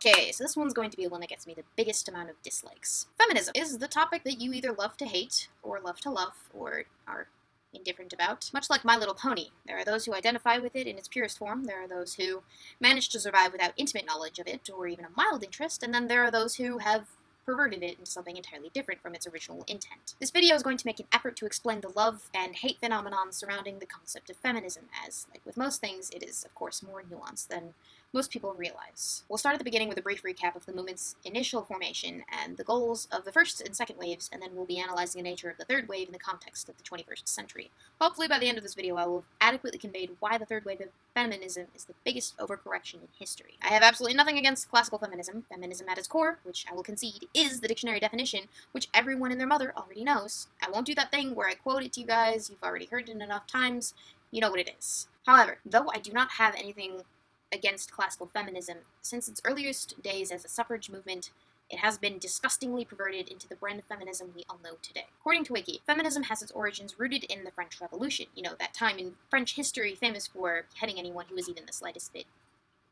Okay, so this one's going to be the one that gets me the biggest amount of dislikes. Feminism is the topic that you either love to hate, or love to love, or are indifferent about. Much like My Little Pony, there are those who identify with it in its purest form, there are those who manage to survive without intimate knowledge of it, or even a mild interest, and then there are those who have perverted it into something entirely different from its original intent. This video is going to make an effort to explain the love and hate phenomenon surrounding the concept of feminism, as, like with most things, it is, of course, more nuanced than most people realize. We'll start at the beginning with a brief recap of the movement's initial formation and the goals of the first and second waves, and then we'll be analyzing the nature of the third wave in the context of the 21st century. Hopefully by the end of this video I will have adequately conveyed why the third wave of feminism is the biggest overcorrection in history. I have absolutely nothing against classical feminism. Feminism at its core, which I will concede is the dictionary definition, which everyone and their mother already knows. I won't do that thing where I quote it to you guys, you've already heard it enough times, you know what it is. However, though I do not have anything against classical feminism, since its earliest days as a suffrage movement, it has been disgustingly perverted into the brand of feminism we all know today. According to Wiki, feminism has its origins rooted in the French Revolution, you know, that time in French history famous for beheading anyone who was even the slightest bit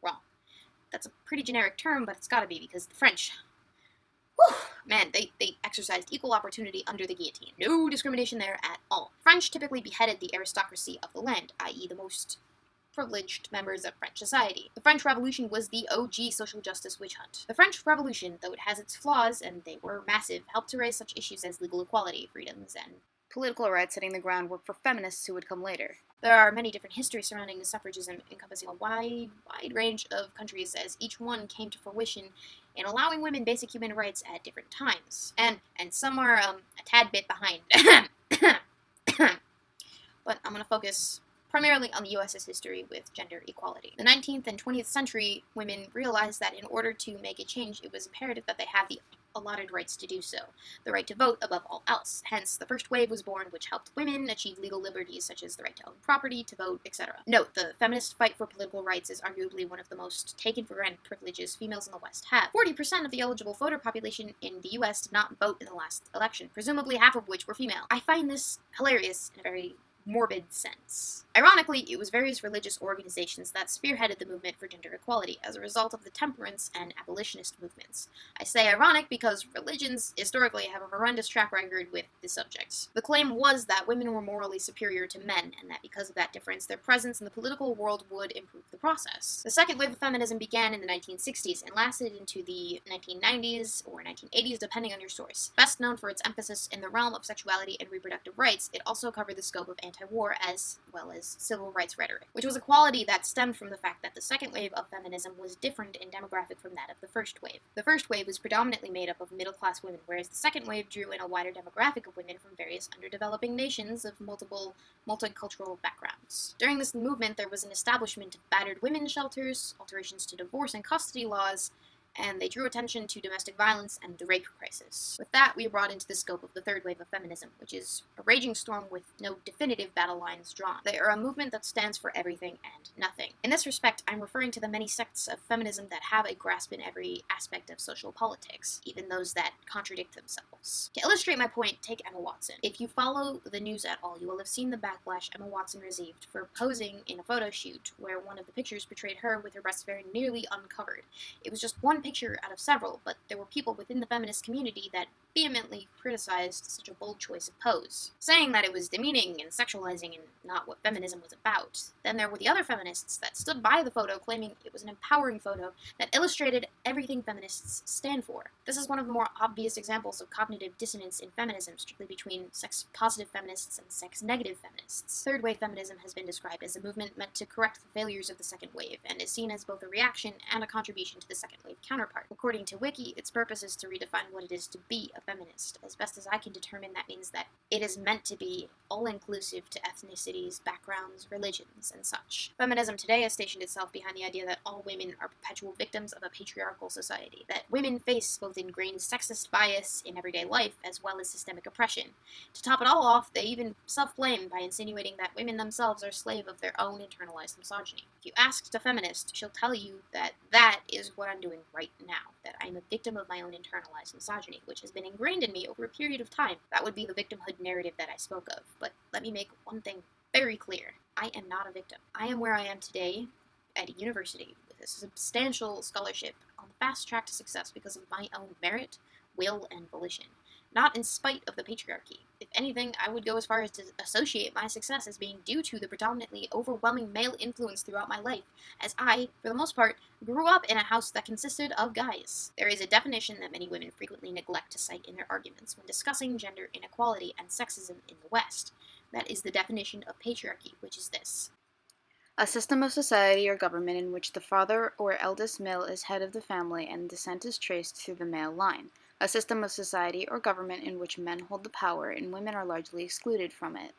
wrong. That's a pretty generic term, but it's gotta be, because the French, whew, man, they exercised equal opportunity under the guillotine. No discrimination there at all. French typically beheaded the aristocracy of the land, i.e. the most privileged members of French society. The French Revolution was the OG social justice witch hunt. The French Revolution, though it has its flaws, and they were massive, helped to raise such issues as legal equality, freedoms, and political rights, setting the groundwork for feminists who would come later. There are many different histories surrounding the suffragism, encompassing a wide range of countries, as each one came to fruition in allowing women basic human rights at different times. And some are a tad bit behind. But I'm going to focus primarily on the US's history with gender equality. The 19th and 20th century, women realized that in order to make a change, it was imperative that they have the allotted rights to do so, the right to vote above all else. Hence, the first wave was born, which helped women achieve legal liberties such as the right to own property, to vote, etc. Note, the feminist fight for political rights is arguably one of the most taken-for-granted privileges females in the West have. 40% of the eligible voter population in the US did not vote in the last election, presumably half of which were female. I find this hilarious in a very morbid sense. Ironically, it was various religious organizations that spearheaded the movement for gender equality as a result of the temperance and abolitionist movements. I say ironic because religions historically have a horrendous track record with this subject. The claim was that women were morally superior to men, and that because of that difference, their presence in the political world would improve the process. The second wave of feminism began in the 1960s and lasted into the 1990s or 1980s, depending on your source. Best known for its emphasis in the realm of sexuality and reproductive rights, it also covered the scope of anti-war as well as civil rights rhetoric, which was a quality that stemmed from the fact that the second wave of feminism was different in demographic from that of the first wave. The first wave was predominantly made up of middle-class women, whereas the second wave drew in a wider demographic of women from various underdeveloping nations of multicultural backgrounds. During this movement, there was an establishment of battered women's shelters, alterations to divorce and custody laws, and they drew attention to domestic violence and the rape crisis. With that, we are brought into the scope of the third wave of feminism, which is a raging storm with no definitive battle lines drawn. They are a movement that stands for everything and nothing. In this respect, I'm referring to the many sects of feminism that have a grasp in every aspect of social politics, even those that contradict themselves. To illustrate my point, take Emma Watson. If you follow the news at all, you will have seen the backlash Emma Watson received for posing in a photo shoot where one of the pictures portrayed her with her breasts very nearly uncovered. It was just one picture out of several, but there were people within the feminist community that vehemently criticized such a bold choice of pose, saying that it was demeaning and sexualizing and not what feminism was about. Then there were the other feminists that stood by the photo, claiming it was an empowering photo that illustrated everything feminists stand for. This is one of the more obvious examples of cognitive dissonance in feminism, strictly between sex-positive feminists and sex-negative feminists. Third wave feminism has been described as a movement meant to correct the failures of the second wave, and is seen as both a reaction and a contribution to the second wave counterpart. According to Wiki, its purpose is to redefine what it is to be a feminist. As best as I can determine, that means that it is meant to be all-inclusive to ethnicities, backgrounds, religions, and such. Feminism today has stationed itself behind the idea that all women are perpetual victims of a patriarchal society, that women face both ingrained sexist bias in everyday life as well as systemic oppression. To top it all off, they even self-blame by insinuating that women themselves are slave of their own internalized misogyny. If you ask a feminist, she'll tell you that that is what I'm doing right now, that I'm a victim of my own internalized misogyny, which has been ingrained in me over a period of time. That would be the victimhood narrative that I spoke of, but let me make one thing very clear. I am not a victim. I am where I am today at a university with a substantial scholarship on the fast track to success because of my own merit, will, and volition, not in spite of the patriarchy. If anything, I would go as far as to associate my success as being due to the predominantly overwhelming male influence throughout my life, as I, for the most part, grew up in a house that consisted of guys. There is a definition that many women frequently neglect to cite in their arguments when discussing gender inequality and sexism in the West. That is the definition of patriarchy, which is this: a system of society or government in which the father or eldest male is head of the family and descent is traced through the male line. A system of society or government in which men hold the power and women are largely excluded from it.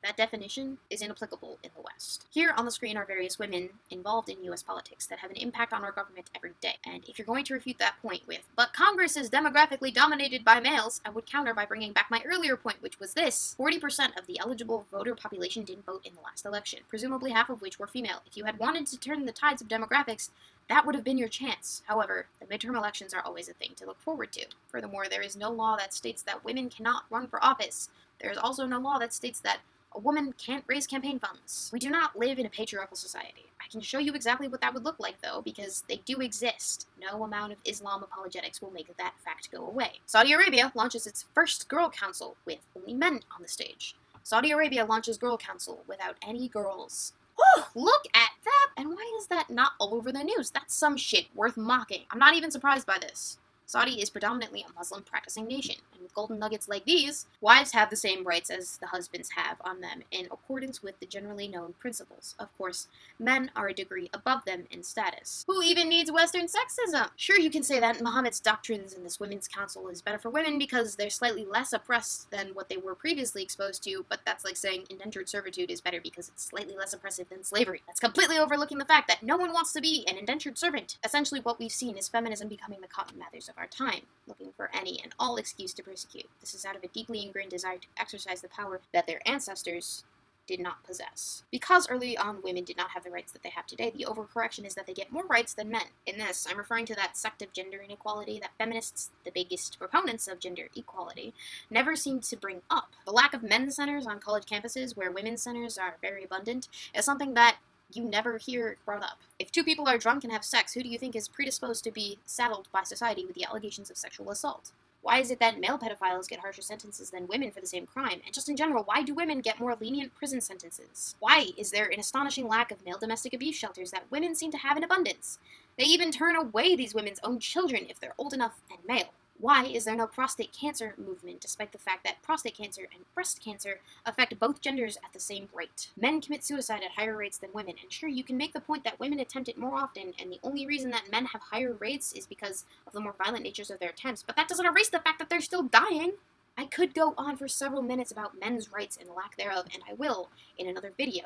That definition is inapplicable in the West. Here on the screen are various women involved in U.S. politics that have an impact on our government every day. And if you're going to refute that point with, but Congress is demographically dominated by males, I would counter by bringing back my earlier point, which was this: 40% of the eligible voter population didn't vote in the last election, presumably half of which were female. If you had wanted to turn the tides of demographics, that would have been your chance. However, the midterm elections are always a thing to look forward to. Furthermore, there is no law that states that women cannot run for office. There is also no law that states that a woman can't raise campaign funds. We do not live in a patriarchal society. I can show you exactly what that would look like, though, because they do exist. No amount of Islam apologetics will make that fact go away. Saudi Arabia launches its first girl council with only men on the stage. Saudi Arabia launches girl council without any girls. Oh, look at that! And why is that not all over the news? That's some shit worth mocking. I'm not even surprised by this. Saudi is predominantly a Muslim practicing nation, and with golden nuggets like these, wives have the same rights as the husbands have on them in accordance with the generally known principles. Of course, men are a degree above them in status. Who even needs Western sexism? Sure, you can say that Muhammad's doctrines in this women's council is better for women because they're slightly less oppressed than what they were previously exposed to, but that's like saying indentured servitude is better because it's slightly less oppressive than slavery. That's completely overlooking the fact that no one wants to be an indentured servant. Essentially, what we've seen is feminism becoming the Cotton Mathers of our time, looking for any and all excuse to persecute. This is out of a deeply ingrained desire to exercise the power that their ancestors did not possess. Because early on women did not have the rights that they have today, the overcorrection is that they get more rights than men. In this, I'm referring to that sect of gender inequality that feminists, the biggest proponents of gender equality, never seem to bring up. The lack of men's centers on college campuses, where women's centers are very abundant, is something that you never hear brought up. If two people are drunk and have sex, who do you think is predisposed to be saddled by society with the allegations of sexual assault? Why is it that male pedophiles get harsher sentences than women for the same crime? And just in general, why do women get more lenient prison sentences? Why is there an astonishing lack of male domestic abuse shelters that women seem to have in abundance? They even turn away these women's own children if they're old enough and male. Why is there no prostate cancer movement, despite the fact that prostate cancer and breast cancer affect both genders at the same rate? Men commit suicide at higher rates than women, and sure, you can make the point that women attempt it more often, and the only reason that men have higher rates is because of the more violent natures of their attempts, but that doesn't erase the fact that they're still dying. I could go on for several minutes about men's rights and lack thereof, and I will in another video.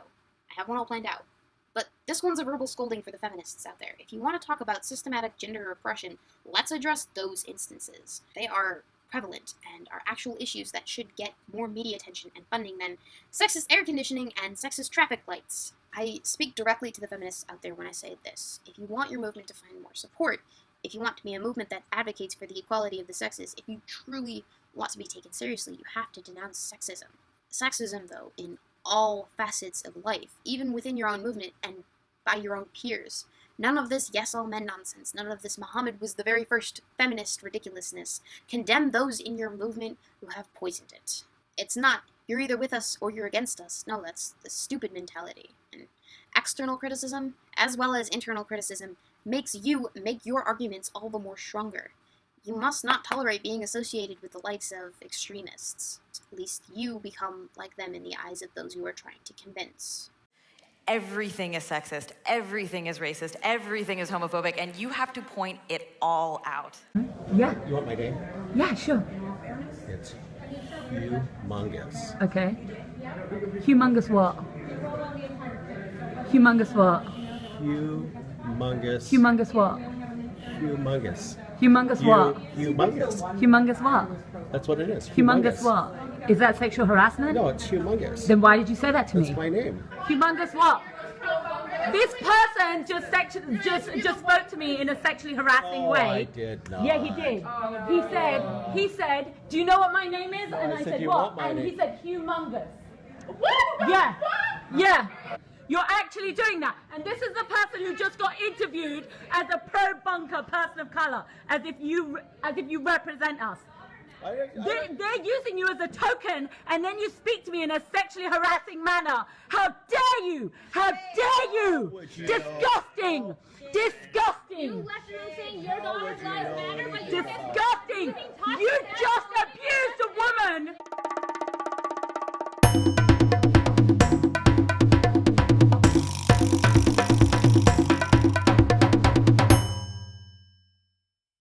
I have one all planned out. But this one's a verbal scolding for the feminists out there. If you want to talk about systematic gender oppression, let's address those instances. They are prevalent and are actual issues that should get more media attention and funding than sexist air conditioning and sexist traffic lights. I speak directly to the feminists out there when I say this. If you want your movement to find more support, if you want to be a movement that advocates for the equality of the sexes, if you truly want to be taken seriously, you have to denounce sexism. Sexism, though, in all facets of life, even within your own movement and by your own peers. None of this yes all men nonsense, none of this Muhammad was the very first feminist ridiculousness. Condemn those in your movement who have poisoned it. It's not, you're either with us or you're against us. No, that's the stupid mentality. And external criticism, as well as internal criticism, makes you make your arguments all the more stronger. You must not tolerate being associated with the likes of extremists. At least you become like them in the eyes of those you are trying to convince. Everything is sexist, everything is racist, everything is homophobic, and you have to point it all out. Yeah. You want my name? Yeah, sure. It's humongous. Okay. Humongous what? Humongous what? Humongous. Humongous what? Humongous. Humongous what? Humongous. Humongous what? That's what it is. Humongous what? Is that sexual harassment? No, it's humongous. Then why did you say that to me? That's my name. Humongous what? This person just spoke to me in a sexually harassing way. I did not. Yeah, he did. He said, do you know what my name is? And I said, what? And he said, humongous. Yeah. You're actually doing that. And this is the person who just got interviewed as a pro-bunker person of color, as if you represent us. They're using you as a token, and then you speak to me in a sexually harassing manner. How dare you? How dare you? Disgusting! Disgusting! You left the room saying your daughter's lives matter, but Disgusting! You just